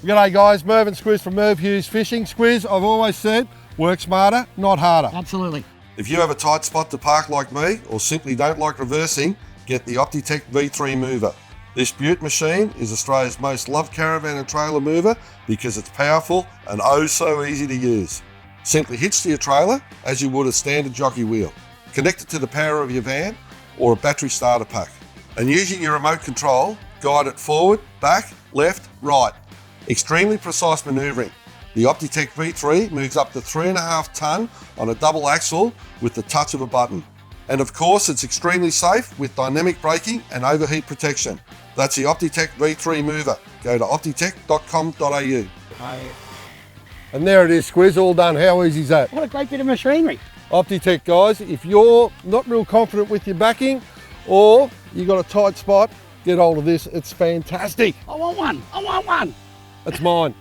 G'day guys, Merv and Squiz from Merv Hughes Fishing. Squiz, I've always said, work smarter, not harder. Absolutely. If you have a tight spot to park like me, or simply don't like reversing, get the Optitec V3 Mover. This beaut machine is Australia's most loved caravan and trailer mover because it's powerful and oh so easy to use. Simply hitch to your trailer as you would a standard jockey wheel. Connect it to the power of your van or a battery starter pack. And using your remote control, guide it forward, back, left, right. Extremely precise manoeuvring. The Optitec V3 moves up to 3.5 tonne on a double axle with the touch of a button. And of course, it's extremely safe with dynamic braking and overheat protection. That's the Optitec V3 Mover. Go to optitec.com.au. And there it is, Squiz, all done. How easy is that? What a great bit of machinery. Optitec guys, if you're not real confident with your backing or you got a tight spot, get hold of this. It's fantastic. I want one. It's mine.